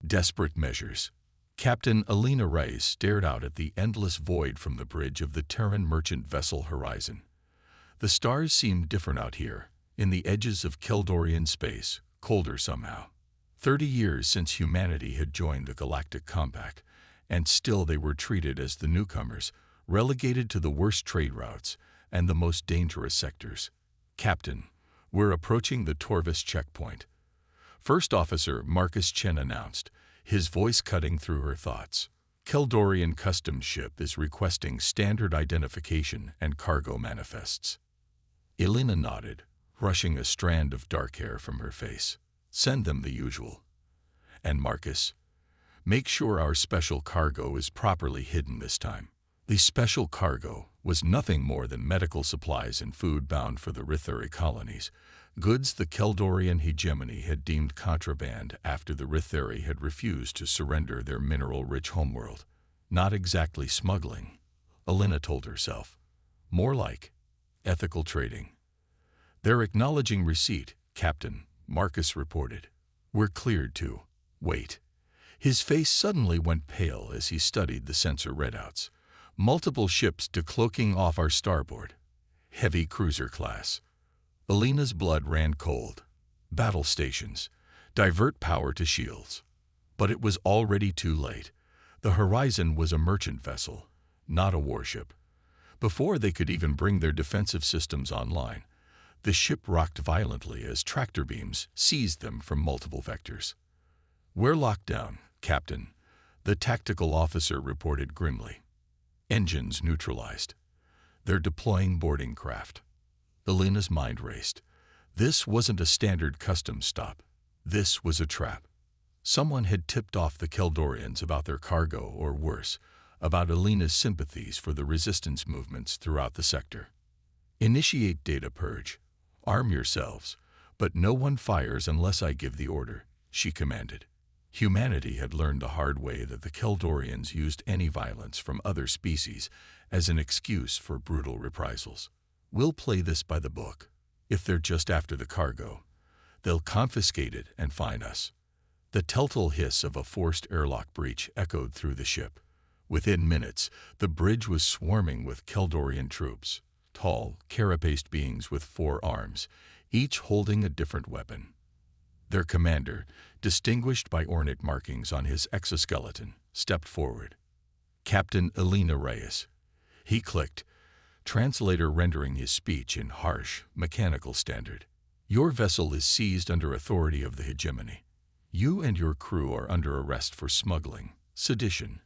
Desperate measures. Captain Alina Reyes stared out at the endless void from the bridge of the Terran merchant vessel Horizon. The stars seemed different out here, in the edges of Keldorian space, colder somehow. 30 years since humanity had joined the Galactic Compact, and still they were treated as the newcomers, relegated to the worst trade routes and the most dangerous sectors. Captain, we're approaching the Torvis checkpoint. First Officer Marcus Chen announced, his voice cutting through her thoughts. Keldorian Customs ship is requesting standard identification and cargo manifests. Elena nodded, brushing a strand of dark hair from her face. Send them the usual. And Marcus, make sure our special cargo is properly hidden this time. The special cargo was nothing more than medical supplies and food bound for the Rithuri colonies, goods the Keldorian hegemony had deemed contraband after the Rithuri had refused to surrender their mineral-rich homeworld. Not exactly smuggling, Elena told herself. More like ethical trading. They're acknowledging receipt, Captain, Marcus reported. We're cleared to wait. His face suddenly went pale as he studied the sensor readouts. Multiple ships decloaking off our starboard. Heavy cruiser class. Elena's blood ran cold. Battle stations. Divert power to shields. But it was already too late. The Horizon was a merchant vessel, not a warship. Before they could even bring their defensive systems online, the ship rocked violently as tractor beams seized them from multiple vectors. We're locked down, Captain, the tactical officer reported grimly. Engines neutralized. They're deploying boarding craft. Elena's mind raced. This wasn't a standard customs stop. This was a trap. Someone had tipped off the Keldorians about their cargo, or worse, about Elena's sympathies for the resistance movements throughout the sector. Initiate data purge. Arm yourselves, but no one fires unless I give the order, she commanded. Humanity had learned the hard way that the Keldorians used any violence from other species as an excuse for brutal reprisals. We'll play this by the book. If they're just after the cargo, they'll confiscate it and fine us. The telltale hiss of a forced airlock breach echoed through the ship. Within minutes, the bridge was swarming with Keldorian troops, tall, carapaced beings with 4 arms, each holding a different weapon. Their commander, distinguished by ornate markings on his exoskeleton, stepped forward. Captain Alina Reyes. He clicked, translator rendering his speech in harsh, mechanical standard. Your vessel is seized under authority of the hegemony. You and your crew are under arrest for smuggling, sedition,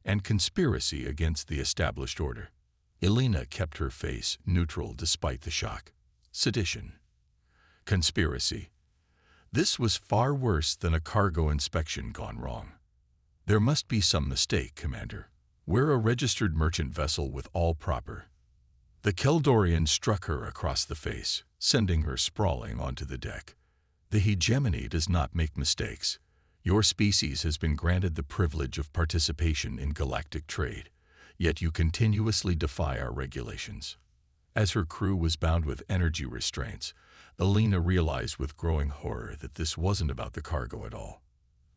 and conspiracy against the established order. Elena kept her face neutral despite the shock. Sedition. Conspiracy. This was far worse than a cargo inspection gone wrong. There must be some mistake, Commander. We're a registered merchant vessel with all proper. The Keldorian struck her across the face, sending her sprawling onto the deck. The hegemony does not make mistakes. Your species has been granted the privilege of participation in galactic trade, yet you continuously defy our regulations. As her crew was bound with energy restraints, Elena realized with growing horror that this wasn't about the cargo at all.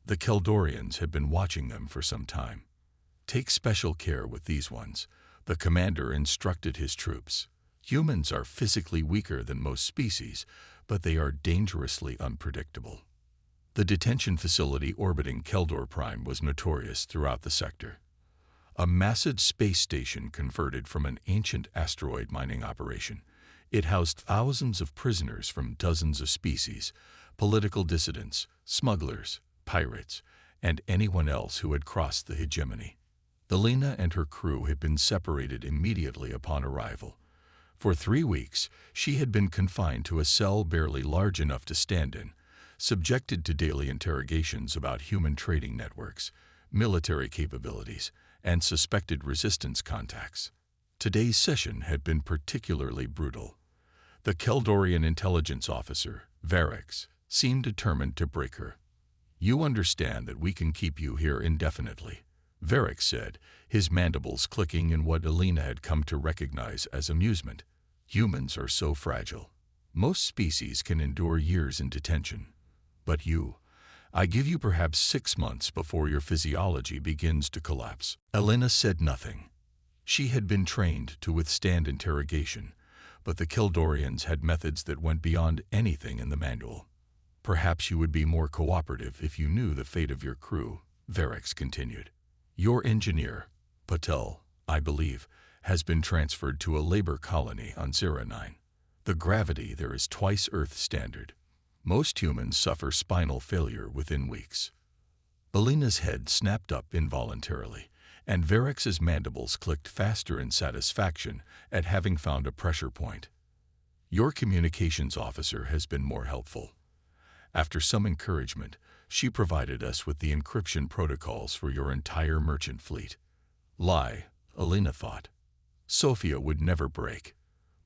The Keldorians had been watching them for some time. Take special care with these ones, the commander instructed his troops. Humans are physically weaker than most species, but they are dangerously unpredictable. The detention facility orbiting Keldor Prime was notorious throughout the sector. A massive space station converted from an ancient asteroid mining operation. It housed thousands of prisoners from dozens of species, political dissidents, smugglers, pirates, and anyone else who had crossed the hegemony. Elena and her crew had been separated immediately upon arrival. For 3 weeks, she had been confined to a cell barely large enough to stand in, subjected to daily interrogations about human trading networks, military capabilities, and suspected resistance contacts. Today's session had been particularly brutal. The Keldorian intelligence officer, Varix, seemed determined to break her. You understand that we can keep you here indefinitely, Varix said, his mandibles clicking in what Elena had come to recognize as amusement. Humans are so fragile. Most species can endure years in detention. But you, I give you perhaps 6 months before your physiology begins to collapse." Elena said nothing. She had been trained to withstand interrogation, but the Kildorians had methods that went beyond anything in the manual. "Perhaps you would be more cooperative if you knew the fate of your crew," Verex continued. "Your engineer, Patel, I believe, has been transferred to a labor colony on Zera 9. The gravity there is twice Earth standard. Most humans suffer spinal failure within weeks." Elena's head snapped up involuntarily, and Verex's mandibles clicked faster in satisfaction at having found a pressure point. "Your communications officer has been more helpful." After some encouragement, she provided us with the encryption protocols for your entire merchant fleet. Lie, Elena thought. Sophia would never break,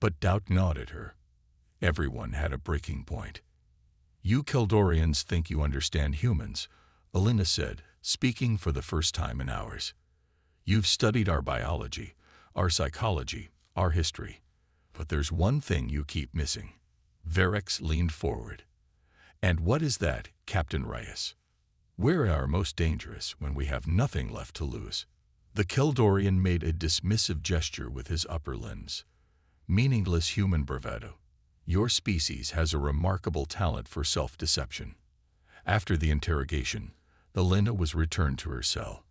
but doubt gnawed at her. Everyone had a breaking point. "You Kildorians think you understand humans," Elena said, speaking for the first time in hours. "You've studied our biology, our psychology, our history. But there's one thing you keep missing." Verex leaned forward. "And what is that, Captain Reyes? We're our most dangerous when we have nothing left to lose." The Kildorian made a dismissive gesture with his upper limbs. "Meaningless human bravado. Your species has a remarkable talent for self-deception." After the interrogation, Elena was returned to her cell.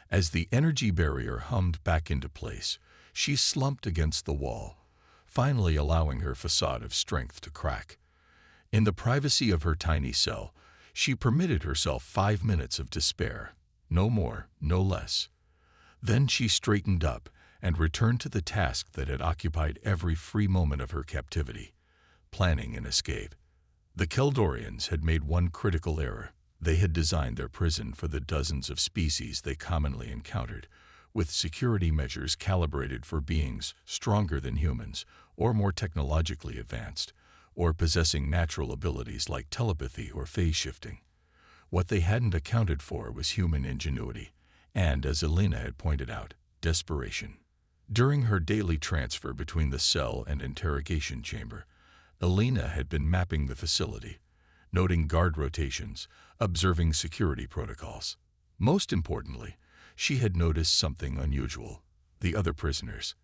As the energy barrier hummed back into place, she slumped against the wall, finally allowing her facade of strength to crack. In the privacy of her tiny cell, she permitted herself 5 minutes of despair, no more, no less. Then she straightened up and returned to the task that had occupied every free moment of her captivity: planning an escape. The Kildorians had made one critical error. They had designed their prison for the dozens of species they commonly encountered, with security measures calibrated for beings stronger than humans, or more technologically advanced, or possessing natural abilities like telepathy or phase shifting. What they hadn't accounted for was human ingenuity, and, as Elena had pointed out, desperation. During her daily transfer between the cell and interrogation chamber, Elena had been mapping the facility, noting guard rotations, observing security protocols. Most importantly, she had noticed something unusual: the other prisoners.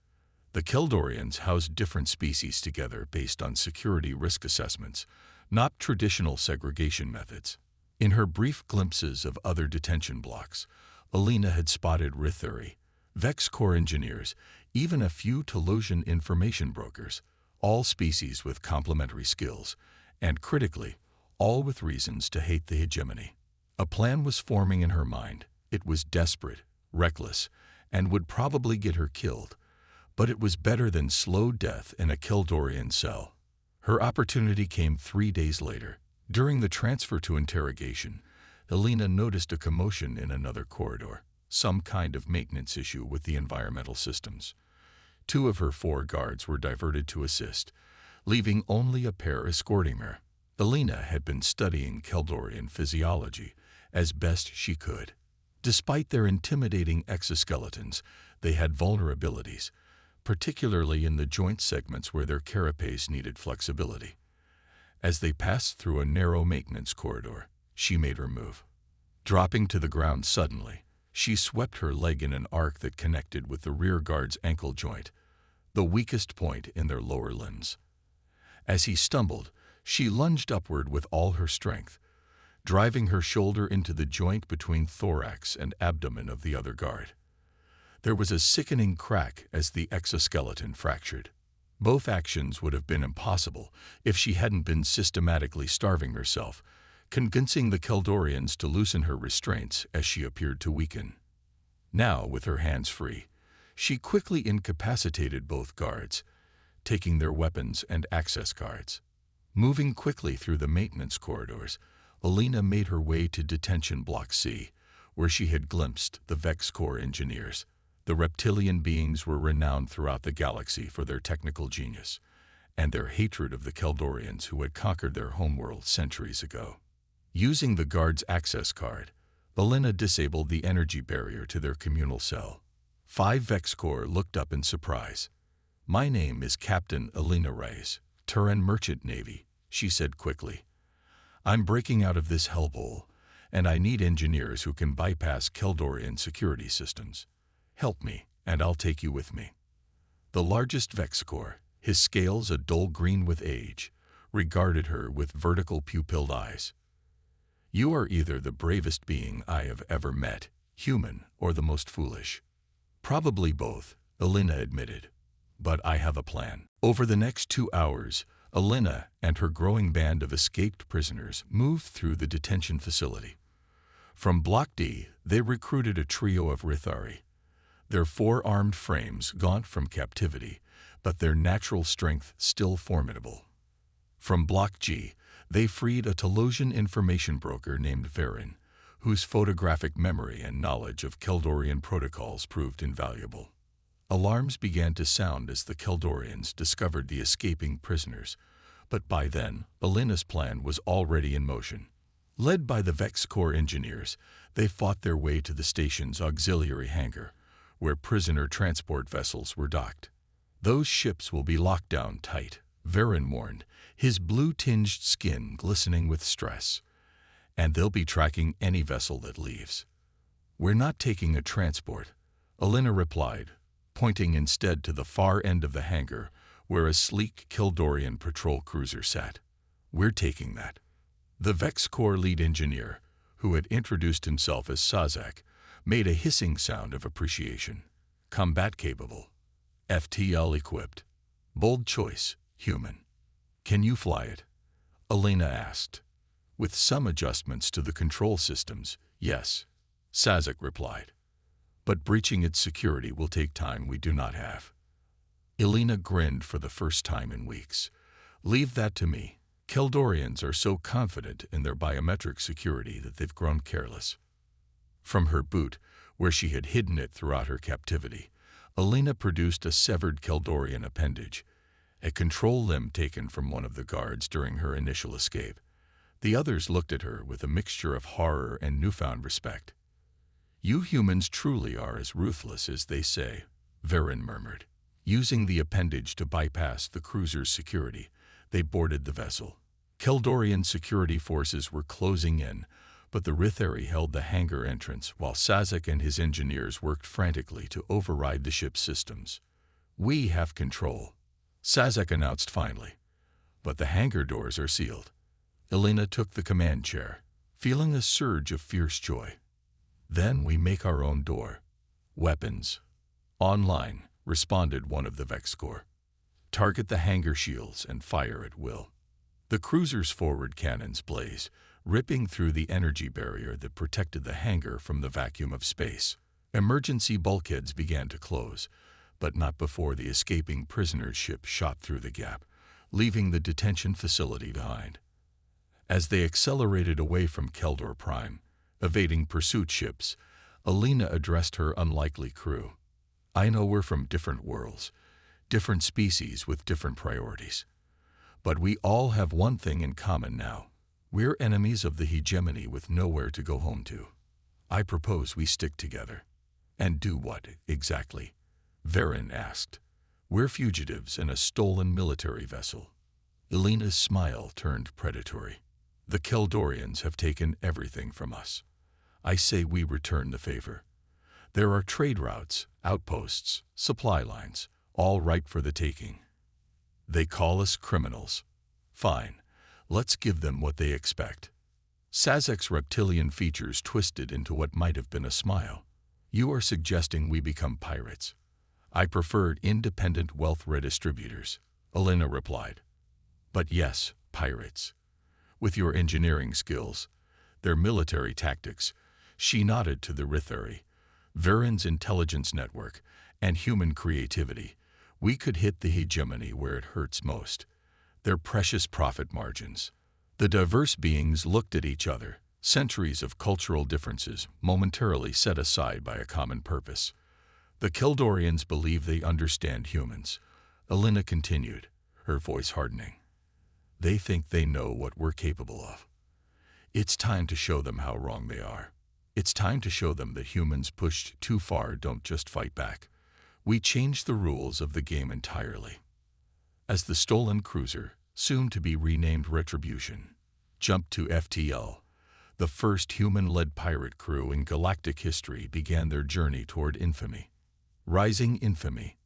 The Kildorians housed different species together based on security risk assessments, not traditional segregation methods. In her brief glimpses of other detention blocks, Elena had spotted Rithuri, Vex Corps engineers, even a few Telosian information brokers, all species with complementary skills, and critically, all with reasons to hate the hegemony. A plan was forming in her mind. It was desperate, reckless, and would probably get her killed, but it was better than slow death in a Kildorian cell. Her opportunity came 3 days later. During the transfer to interrogation, Elena noticed a commotion in another corridor, some kind of maintenance issue with the environmental systems. 2 of her 4 guards were diverted to assist, leaving only a pair escorting her. Elena had been studying Kildorian physiology as best she could. Despite their intimidating exoskeletons, they had vulnerabilities, particularly in the joint segments where their carapace needed flexibility. As they passed through a narrow maintenance corridor, she made her move. Dropping to the ground suddenly, she swept her leg in an arc that connected with the rear guard's ankle joint, the weakest point in their lower limbs. As he stumbled, she lunged upward with all her strength, driving her shoulder into the joint between thorax and abdomen of the other guard. There was a sickening crack as the exoskeleton fractured. Both actions would have been impossible if she hadn't been systematically starving herself, convincing the Kildorians to loosen her restraints as she appeared to weaken. Now, with her hands free, she quickly incapacitated both guards, taking their weapons and access cards. Moving quickly through the maintenance corridors, Elena made her way to Detention Block C, where she had glimpsed the Vex Corps engineers. The reptilian beings were renowned throughout the galaxy for their technical genius, and their hatred of the Kildorians who had conquered their homeworld centuries ago. Using the guard's access card, Elena disabled the energy barrier to their communal cell. 5 Vex Corps looked up in surprise. "My name is Captain Elena Reyes, Terran Merchant Navy," she said quickly. "I'm breaking out of this hellhole, and I need engineers who can bypass Keldorian security systems. Help me, and I'll take you with me." The largest Vexicor, his scales a dull green with age, regarded her with vertical pupilled eyes. "You are either the bravest being I have ever met, human, or the most foolish." "Probably both," Alina admitted. "But I have a plan." Over the next 2 hours, Alina and her growing band of escaped prisoners moved through the detention facility. From Block D, they recruited a trio of Rithari. Their 4-armed frames gaunt from captivity, but their natural strength still formidable. From Block G, they freed a Telosian information broker named Verin, whose photographic memory and knowledge of Keldorian protocols proved invaluable. Alarms began to sound as the Keldorians discovered the escaping prisoners, but by then, Alina's plan was already in motion. Led by the Vexicor engineers, they fought their way to the station's auxiliary hangar, where prisoner transport vessels were docked. "Those ships will be locked down tight," Verin warned, his blue-tinged skin glistening with stress. "And they'll be tracking any vessel that leaves." "We're not taking a transport," Alina replied, pointing instead to the far end of the hangar, where a sleek Keldorian patrol cruiser sat. "We're taking that." The Vexicor lead engineer, who had introduced himself as Sazak, made a hissing sound of appreciation. "Combat capable. FTL equipped. Bold choice, human." "Can you fly it?" Alina asked. "With some adjustments to the control systems, yes," Sazak replied. "But breaching its security will take time we do not have." Alina grinned for the first time in weeks. "Leave that to me. Keldorians are so confident in their biometric security that they've grown careless." From her boot, where she had hidden it throughout her captivity, Alina produced a severed Keldorian appendage, a control limb taken from one of the guards during her initial escape. The others looked at her with a mixture of horror and newfound respect. "You humans truly are as ruthless as they say," Verin murmured. Using the appendage to bypass the cruiser's security, they boarded the vessel. Keldorian security forces were closing in, but the Rithari held the hangar entrance while Sazak and his engineers worked frantically to override the ship's systems. "We have control," Sazak announced finally. "But the hangar doors are sealed." Alina took the command chair, feeling a surge of fierce joy. "Then we make our own door." "Weapons online," responded one of the Vexicor. "Target the hangar shields and fire at will." The cruiser's forward cannons blazed, ripping through the energy barrier that protected the hangar from the vacuum of space. Emergency bulkheads began to close, but not before the escaping prisoner's ship shot through the gap, leaving the detention facility behind. As they accelerated away from Keldor Prime, evading pursuit ships, Alina addressed her unlikely crew. "I know we're from different worlds, different species with different priorities. But we all have one thing in common now. We're enemies of the hegemony with nowhere to go home to. I propose we stick together." "And do what, exactly?" Verin asked. "We're fugitives in a stolen military vessel." Alina's smile turned predatory. "The Keldorians have taken everything from us. I say we return the favor. There are trade routes, outposts, supply lines, all ripe for the taking. They call us criminals. Fine, let's give them what they expect." Sazak's reptilian features twisted into what might have been a smile. "You are suggesting we become pirates." "I preferred independent wealth redistributors," Alina replied. "But yes, pirates. With your engineering skills, their military tactics," she nodded to the Rithari, "Verin's intelligence network, and human creativity, we could hit the hegemony where it hurts most, their precious profit margins." The diverse beings looked at each other, centuries of cultural differences momentarily set aside by a common purpose. "The Keldorians believe they understand humans," Alina continued, her voice hardening. "They think they know what we're capable of. It's time to show them how wrong they are. It's time to show them that humans pushed too far don't just fight back. We changed the rules of the game entirely." As the stolen cruiser, soon to be renamed Retribution, jumped to FTL, The first human-led pirate crew in galactic history began their journey toward infamy. Rising infamy.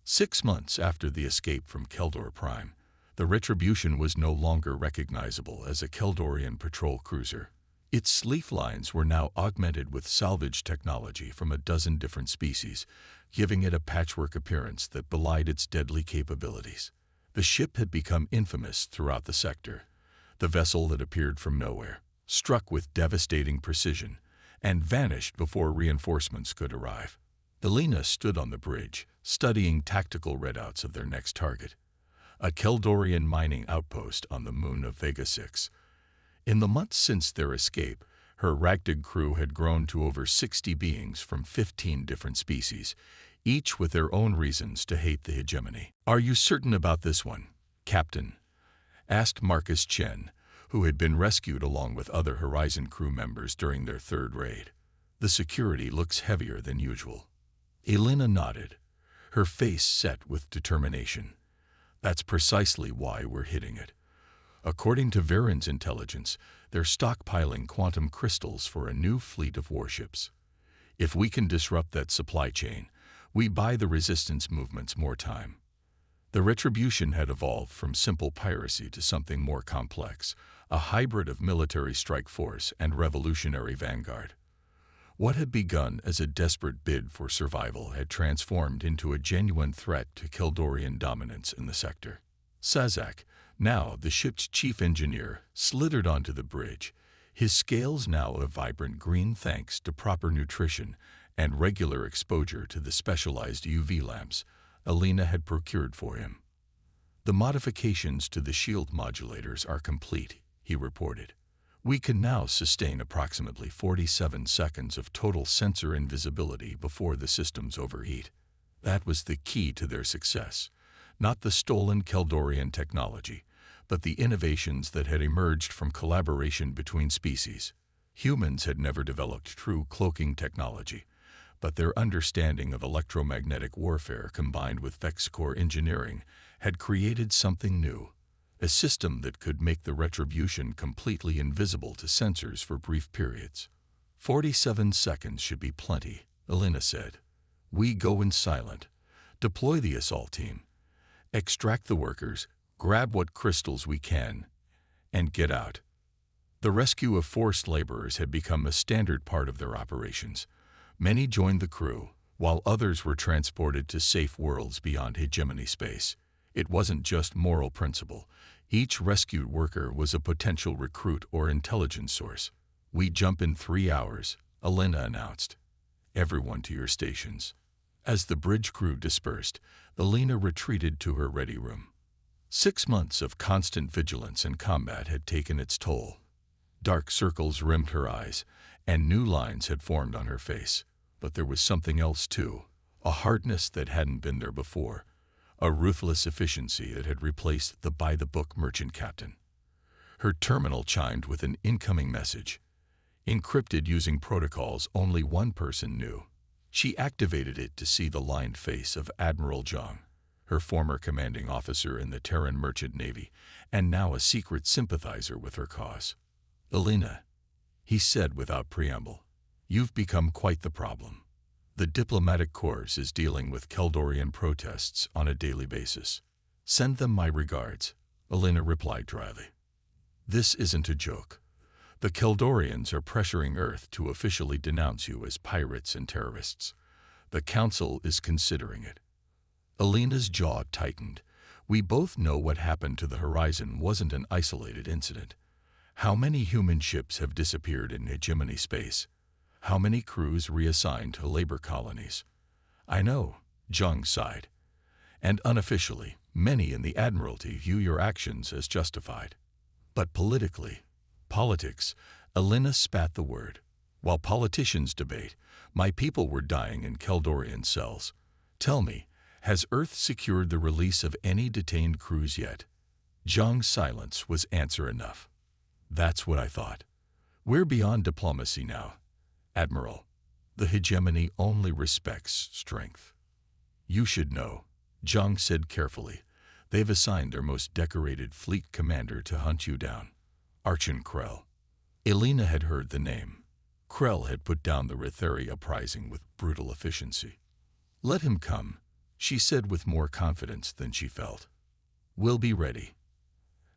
6 months after the escape from Keldor Prime, the Retribution was no longer recognizable as a Keldorian patrol cruiser. Its sleeve lines were now augmented with salvage technology from a dozen different species, giving it a patchwork appearance that belied its deadly capabilities. The ship had become infamous throughout the sector. The vessel that appeared from nowhere, struck with devastating precision, and vanished before reinforcements could arrive. Elena stood on the bridge, studying tactical readouts of their next target, a Keldorian mining outpost on the moon of Vega 6. In the months since their escape, her ragtag crew had grown to over 60 beings from 15 different species, each with their own reasons to hate the hegemony. "Are you certain about this one, Captain?" asked Marcus Chen, who had been rescued along with other Horizon crew members during their third raid. "The security looks heavier than usual." Elena nodded, her face set with determination. "That's precisely why we're hitting it. According to Varen's intelligence, they're stockpiling quantum crystals for a new fleet of warships. If we can disrupt that supply chain, we buy the resistance movements more time." The Retribution had evolved from simple piracy to something more complex, a hybrid of military strike force and revolutionary vanguard. What had begun as a desperate bid for survival had transformed into a genuine threat to Keldorian dominance in the sector. Sazak, now the ship's chief engineer, slithered onto the bridge, his scales now a vibrant green thanks to proper nutrition and regular exposure to the specialized UV lamps Elena had procured for him. "The modifications to the shield modulators are complete," he reported. "We can now sustain approximately 47 seconds of total sensor invisibility before the systems overheat." That was the key to their success, not the stolen Keldorian technology, but the innovations that had emerged from collaboration between species. Humans had never developed true cloaking technology, but their understanding of electromagnetic warfare combined with Vexcore engineering had created something new, a system that could make the Retribution completely invisible to sensors for brief periods. 47 seconds should be plenty, Elena said. "We go in silent, deploy the assault team, extract the workers, grab what crystals we can, and get out." The rescue of forced laborers had become a standard part of their operations. Many joined the crew, while others were transported to safe worlds beyond hegemony space. It wasn't just moral principle. Each rescued worker was a potential recruit or intelligence source. "We jump in 3 hours, Elena announced. "Everyone to your stations." As the bridge crew dispersed, Elena retreated to her ready room. 6 months of constant vigilance and combat had taken its toll. Dark circles rimmed her eyes, and new lines had formed on her face. But there was something else too, a hardness that hadn't been there before, a ruthless efficiency that had replaced the by-the-book merchant captain. Her terminal chimed with an incoming message, encrypted using protocols only one person knew. She activated it to see the lined face of Admiral Zhang, her former commanding officer in the Terran Merchant Navy, and now a secret sympathizer with her cause. "Elena," he said without preamble, "you've become quite the problem. The diplomatic corps is dealing with Keldorian protests on a daily basis. Send them my regards," Elena replied dryly. "This isn't a joke. The Keldorians are pressuring Earth to officially denounce you as pirates and terrorists. The Council is considering it." Elena's jaw tightened. We both know what happened to the Horizon wasn't an isolated incident. How many human ships have disappeared in hegemony space? How many crews reassigned to labor colonies? "I know," Zhang sighed. "And unofficially, many in the Admiralty view your actions as justified. But politically, politics," Elena spat the word. "While politicians debate, my people were dying in Keldorian cells. Tell me, has Earth secured the release of any detained crews yet?" Zhang's silence was answer enough. "That's what I thought. We're beyond diplomacy now, Admiral. The hegemony only respects strength." "You should know," Zhang said carefully. "They've assigned their most decorated fleet commander to hunt you down, Archon Krell." Elena had heard the name. Krell had put down the Ritheri uprising with brutal efficiency. "Let him come," she said with more confidence than she felt. "We'll be ready."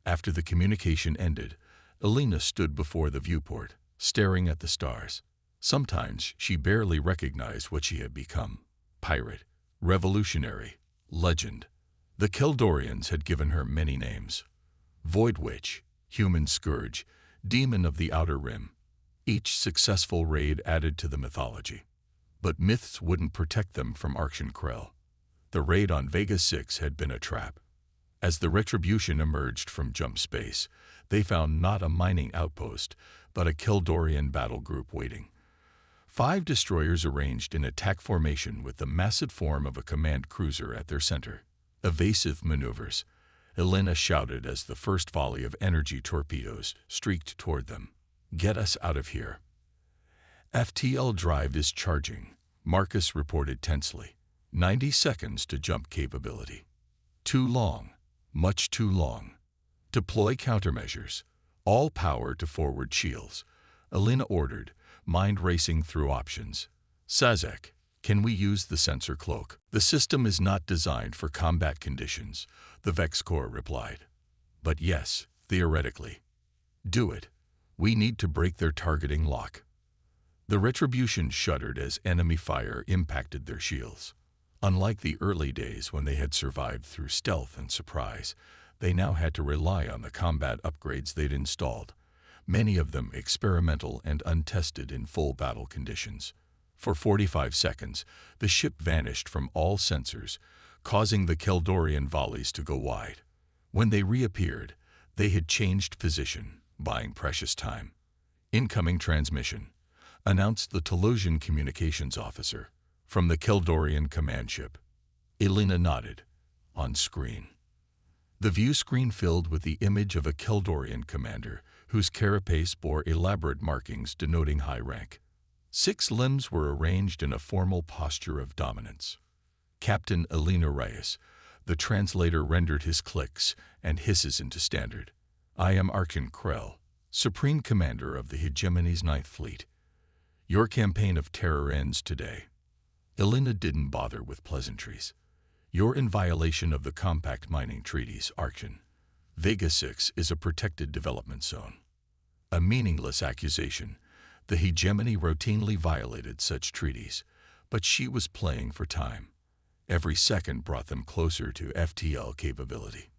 After the communication ended, Elena stood before the viewport, staring at the stars. Sometimes she barely recognized what she had become: pirate, revolutionary, legend. The Keldorians had given her many names: Void Witch, Human Scourge, Demon of the Outer Rim. Each successful raid added to the mythology. But myths wouldn't protect them from Archon Krell. The raid on Vega 6 had been a trap. As the Retribution emerged from jump space, they found not a mining outpost, but a Keldorian battle group waiting. 5 destroyers arranged in attack formation with the massive form of a command cruiser at their center. Evasive maneuvers, Elena shouted as the first volley of energy torpedoes streaked toward them. "Get us out of here." "FTL drive is charging," Marcus reported tensely. 90 seconds to jump capability. "Too long. Much too long. Deploy countermeasures. All power to forward shields," Elena ordered, mind racing through options. "Sazek, can we use the sensor cloak?" "The system is not designed for combat conditions," the Vex Corps replied. "But yes, theoretically. Do it. We need to break their targeting lock." The Retribution shuddered as enemy fire impacted their shields. Unlike the early days when they had survived through stealth and surprise, they now had to rely on the combat upgrades they'd installed, many of them experimental and untested in full battle conditions. For 45 seconds, the ship vanished from all sensors, causing the Keldorian volleys to go wide. When they reappeared, they had changed position, buying precious time. "Incoming transmission," announced the Telosian communications officer from the Keldorian command ship. Elena nodded. On screen. The view screen filled with the image of a Keldorian commander whose carapace bore elaborate markings denoting high rank. 6 limbs were arranged in a formal posture of dominance. Captain Elena Reyes, the translator, rendered his clicks and hisses into standard. "I am Archon Krell, Supreme Commander of the Hegemony's 9th Fleet. Your campaign of terror ends today." Elena didn't bother with pleasantries. "You're in violation of the Compact Mining Treaties, Archon. Vega 6 is a protected development zone." A meaningless accusation. The Hegemony routinely violated such treaties, but she was playing for time. Every second brought them closer to FTL capability.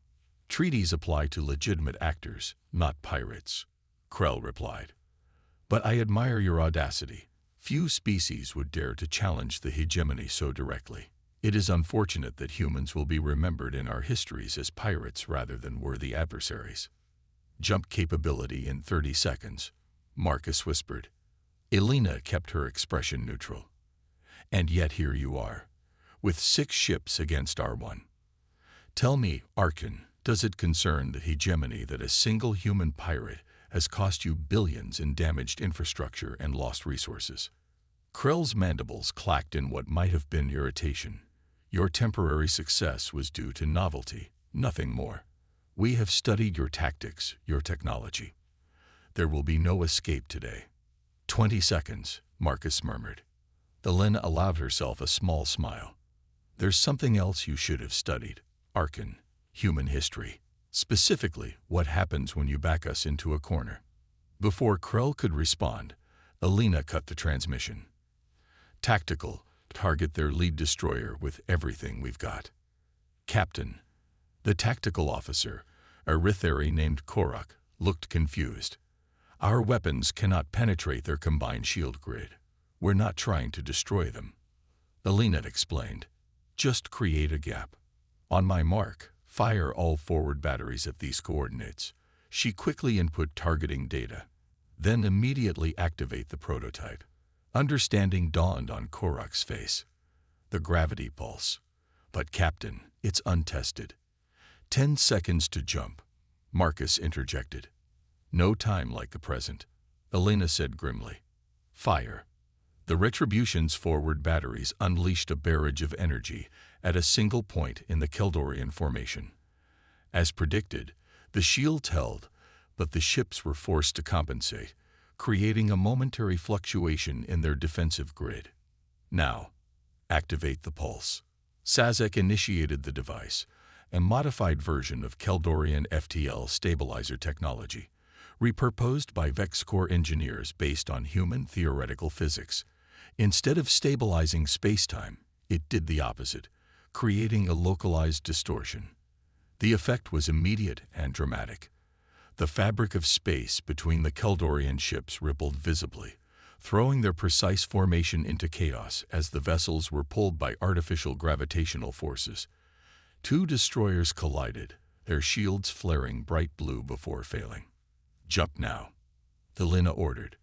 "Treaties apply to legitimate actors, not pirates," Krell replied. "But I admire your audacity. Few species would dare to challenge the Hegemony so directly. It is unfortunate that humans will be remembered in our histories as pirates rather than worthy adversaries." "Jump capability in 30 seconds, Marcus whispered. Elena kept her expression neutral. "And yet here you are, with 6 ships against our 1. Tell me, Archon, does it concern the Hegemony that a single human pirate has cost you billions in damaged infrastructure and lost resources?" Krell's mandibles clacked in what might have been irritation. "Your temporary success was due to novelty, nothing more. We have studied your tactics, your technology. There will be no escape today." 20 seconds, Marcus murmured. Elena allowed herself a small smile. "There's something else you should have studied, Archon. Human history. Specifically, what happens when you back us into a corner." Before Krell could respond, Elena cut the transmission. "Tactical, target their lead destroyer with everything we've got." "Captain." The tactical officer, a Ritheri named Korak, looked confused. "Our weapons cannot penetrate their combined shield grid. We're not trying to destroy them." Elena explained. "Just create a gap. On my mark, fire all forward batteries at these coordinates." She quickly input targeting data, then immediately activate the prototype. Understanding dawned on Korak's face. "The gravity pulse. But Captain, it's untested." 10 seconds to jump, Marcus interjected. "No time like the present," Elena said grimly. "Fire." The Retribution's forward batteries unleashed a barrage of energy at a single point in the Keldorian formation. As predicted, the shields held, but the ships were forced to compensate, creating a momentary fluctuation in their defensive grid. Now, activate the pulse. Sazek initiated the device, a modified version of Keldorian FTL stabilizer technology, repurposed by VexCore engineers based on human theoretical physics. Instead of stabilizing spacetime, it did the opposite, creating a localized distortion. The effect was immediate and dramatic. The fabric of space between the Keldorian ships rippled visibly, throwing their precise formation into chaos as the vessels were pulled by artificial gravitational forces. Two destroyers collided, their shields flaring bright blue before failing. "Jump now," Elena ordered.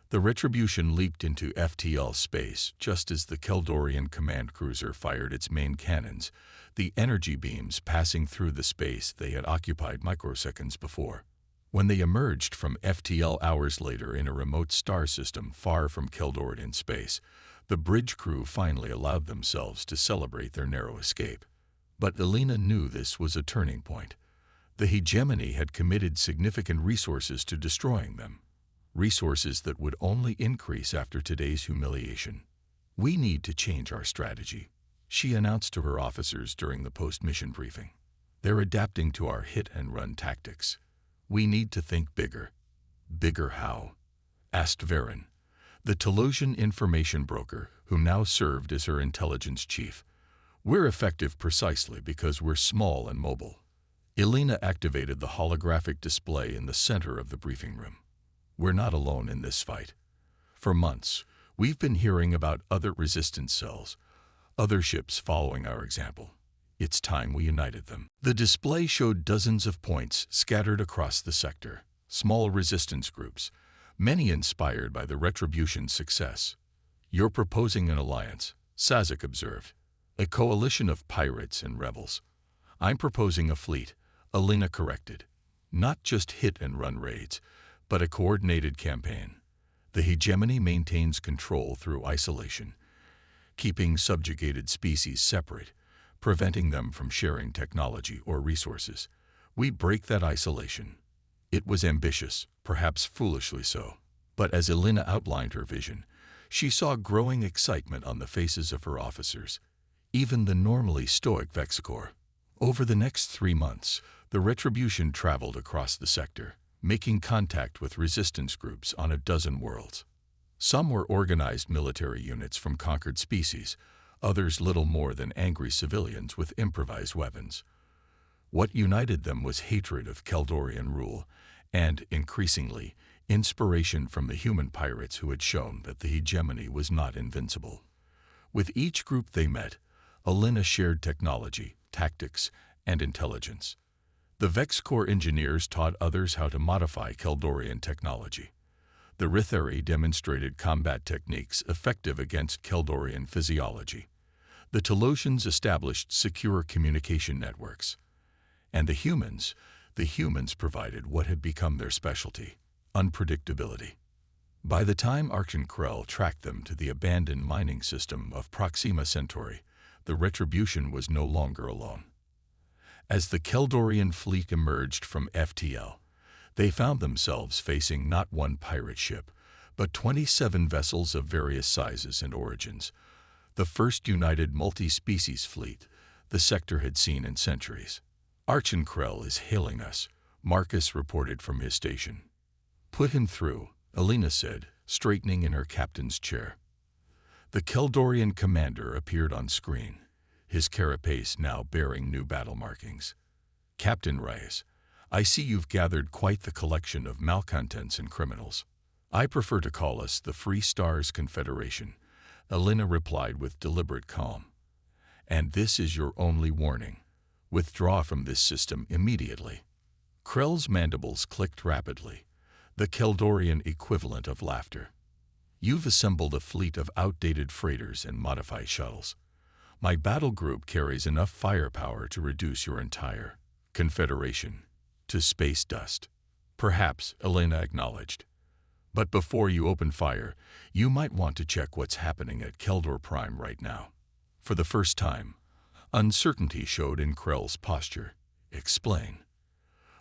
The Retribution leaped into FTL space just as the Keldorian command cruiser fired its main cannons, the energy beams passing through the space they had occupied microseconds before. When they emerged from FTL hours later in a remote star system far from Keldorian space, the bridge crew finally allowed themselves to celebrate their narrow escape. But Elena knew this was a turning point. The hegemony had committed significant resources to destroying them, resources that would only increase after today's humiliation. "We need to change our strategy," she announced to her officers during the post-mission briefing. "They're adapting to our hit-and-run tactics. We need to think bigger." "Bigger how?" asked Varen, the Telosian information broker who now served as her intelligence chief. "We're effective precisely because we're small and mobile." Elena activated the holographic display in the center of the briefing room. "We're not alone in this fight. For months, we've been hearing about other resistance cells, other ships following our example. It's time we united them." The display showed dozens of points scattered across the sector, small resistance groups, many inspired by the Retribution's success. "You're proposing an alliance," Sazek observed, "a coalition of pirates and rebels." "I'm proposing a fleet," Elena corrected. "Not just hit-and-run raids, but a coordinated campaign. The hegemony maintains control through isolation, keeping subjugated species separate, preventing them from sharing technology or resources. We break that isolation." It was ambitious, perhaps foolishly so. But as Elena outlined her vision, she saw growing excitement on the faces of her officers, even the normally stoic VexCore. Over the next 3 months, the Retribution traveled across the sector, making contact with resistance groups on a dozen worlds. Some were organized military units from conquered species, others little more than angry civilians with improvised weapons. What united them was hatred of Keldorian rule and, increasingly, inspiration from the human pirates who had shown that the hegemony was not invincible. With each group they met, Elena shared technology, tactics, and intelligence. The VexCore engineers taught others how to modify Keldorian technology. The Rithari demonstrated combat techniques effective against Keldorian physiology. The Telosians established secure communication networks. And the humans provided what had become their specialty: unpredictability. By the time Krell tracked them to the abandoned mining system of Proxima Centauri, the Retribution was no longer alone. As the Keldorian fleet emerged from FTL, they found themselves facing not one pirate ship, but 27 vessels of various sizes and origins, the first united multi-species fleet the sector had seen in centuries. "Krell is hailing us," Marcus reported from his station. "Put him through," Elena said, straightening in her captain's chair. The Keldorian commander appeared on screen, his carapace now bearing new battle markings. "Captain Reyes, I see you've gathered quite the collection of malcontents and criminals. I prefer to call us the Free Stars Confederation," Elena replied with deliberate calm. "And this is your only warning. Withdraw from this system immediately." Krell's mandibles clicked rapidly, the Keldorian equivalent of laughter. "You've assembled a fleet of outdated freighters and modified shuttles. My battle group carries enough firepower to reduce your entire confederation to space dust." "Perhaps," Elena acknowledged. "But before you open fire, you might want to check what's happening at Keldor Prime right now." For the first time, uncertainty showed in Krell's posture. "Explain."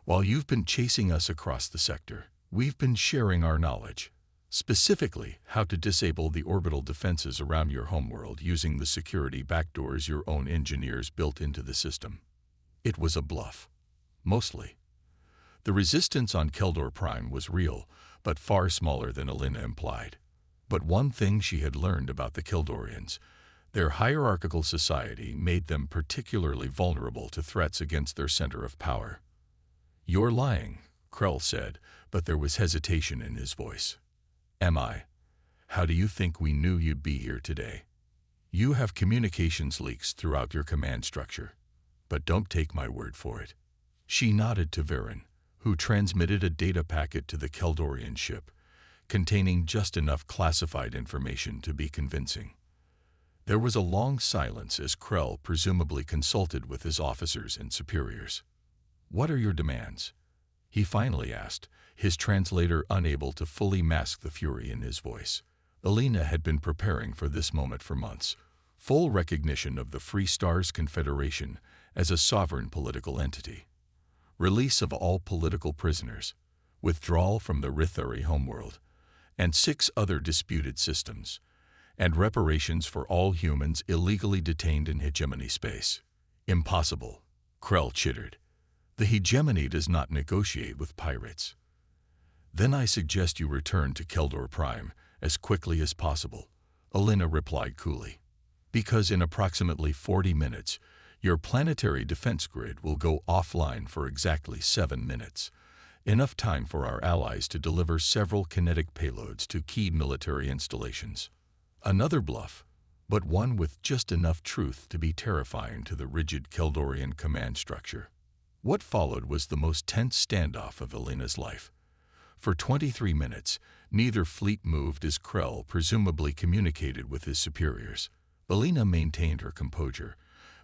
"While you've been chasing us across the sector, we've been sharing our knowledge. Specifically, how to disable the orbital defenses around your homeworld using the security backdoors your own engineers built into the system. It was a bluff. Mostly. The resistance on Keldor Prime was real, but far smaller than Alina implied. But one thing she had learned about the Keldorians: their hierarchical society made them particularly vulnerable to threats against their center of power. "You're lying," Krell said, but there was hesitation in his voice. "Am I? How do you think we knew you'd be here today? You have communications leaks throughout your command structure. But don't take my word for it." She nodded to Viren, who transmitted a data packet to the Keldorian ship, containing just enough classified information to be convincing. There was a long silence as Krell presumably consulted with his officers and superiors. "What are your demands?" he finally asked, his translator unable to fully mask the fury in his voice. Alina had been preparing for this moment for months. Full recognition of the Free Stars Confederation as a sovereign political entity. Release of all political prisoners. Withdrawal from the Rithari homeworld. And 6 other disputed systems. And reparations for all humans illegally detained in hegemony space. Impossible, Krell chittered. The hegemony does not negotiate with pirates. "Then I suggest you return to Keldor Prime as quickly as possible," Alina replied coolly. "Because in approximately 40 minutes, your planetary defense grid will go offline for exactly 7 minutes. Enough time for our allies to deliver several kinetic payloads to key military installations." Another bluff, but one with just enough truth to be terrifying to the rigid Keldorian command structure. What followed was the most tense standoff of Alina's life. For 23 minutes, neither fleet moved as Krell presumably communicated with his superiors. Alina maintained her composure,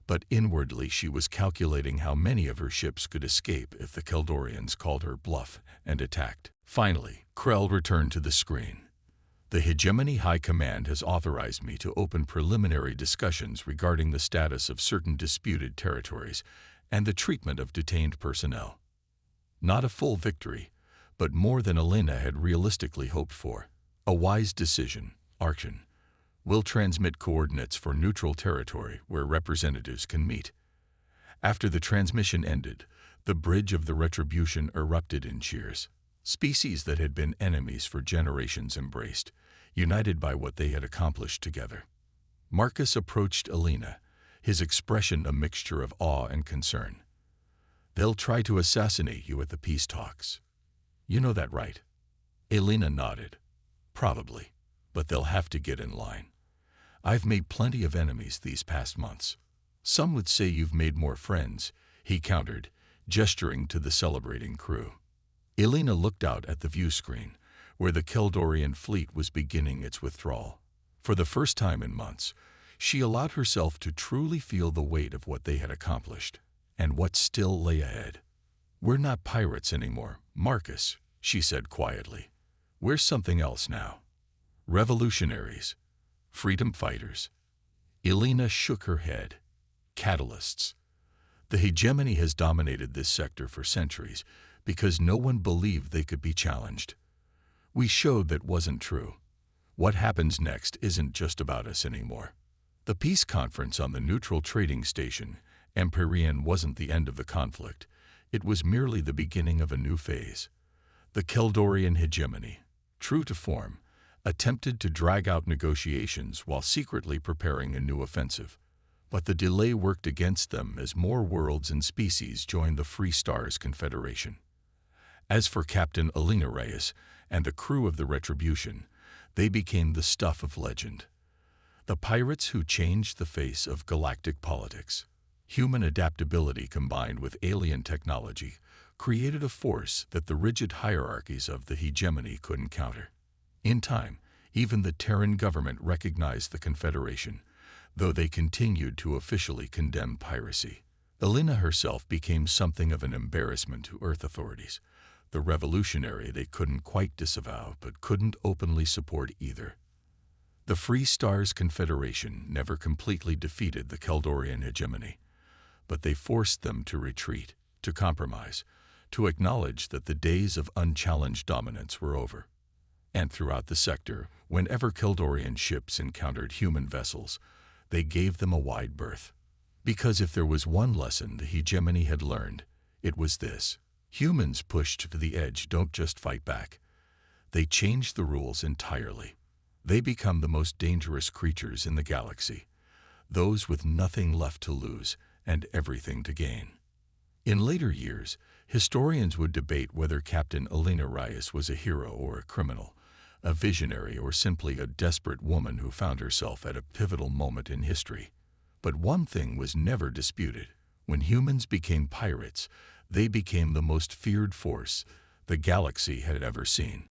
but inwardly she was calculating how many of her ships could escape if the Keldorians called her bluff and attacked. Finally, Krell returned to the screen. "The Hegemony High Command has authorized me to open preliminary discussions regarding the status of certain disputed territories and the treatment of detained personnel." Not a full victory, but more than Alina had realistically hoped for. A wise decision, Archon. "We'll transmit coordinates for neutral territory where representatives can meet." After the transmission ended, the bridge of the Retribution erupted in cheers. Species that had been enemies for generations embraced, united by what they had accomplished together. Marcus approached Alina, his expression a mixture of awe and concern. "They'll try to assassinate you at the peace talks. You know that, right?" Alina nodded. "Probably, but they'll have to get in line. I've made plenty of enemies these past months." "Some would say you've made more friends," he countered, gesturing to the celebrating crew. Alina looked out at the view screen, where the Keldorian fleet was beginning its withdrawal. For the first time in months, she allowed herself to truly feel the weight of what they had accomplished, and what still lay ahead. "We're not pirates anymore, Marcus," she said quietly. "We're something else now. Revolutionaries. Freedom fighters." Alina shook her head. "Catalysts. The hegemony has dominated this sector for centuries because no one believed they could be challenged. We showed that wasn't true. What happens next isn't just about us anymore." The peace conference on the neutral trading station, Empyrean, wasn't the end of the conflict. It was merely the beginning of a new phase. The Keldorian hegemony, true to form, attempted to drag out negotiations while secretly preparing a new offensive. But the delay worked against them as more worlds and species joined the Free Stars Confederation. As for Captain Alina Reyes and the crew of the Retribution, they became the stuff of legend. The pirates who changed the face of galactic politics. Human adaptability combined with alien technology created a force that the rigid hierarchies of the hegemony couldn't counter. In time, even the Terran government recognized the Confederation, though they continued to officially condemn piracy. Alina herself became something of an embarrassment to Earth authorities, the revolutionary they couldn't quite disavow but couldn't openly support either. The Free Stars Confederation never completely defeated the Keldorian hegemony, but they forced them to retreat, to compromise, to acknowledge that the days of unchallenged dominance were over. And throughout the sector, whenever Kildorian ships encountered human vessels, they gave them a wide berth. Because if there was one lesson the hegemony had learned, it was this: humans pushed to the edge don't just fight back. They change the rules entirely. They become the most dangerous creatures in the galaxy, those with nothing left to lose and everything to gain. In later years, historians would debate whether Captain Alina Reyes was a hero or a criminal, a visionary or simply a desperate woman who found herself at a pivotal moment in history. But one thing was never disputed: when humans became pirates, they became the most feared force the galaxy had ever seen.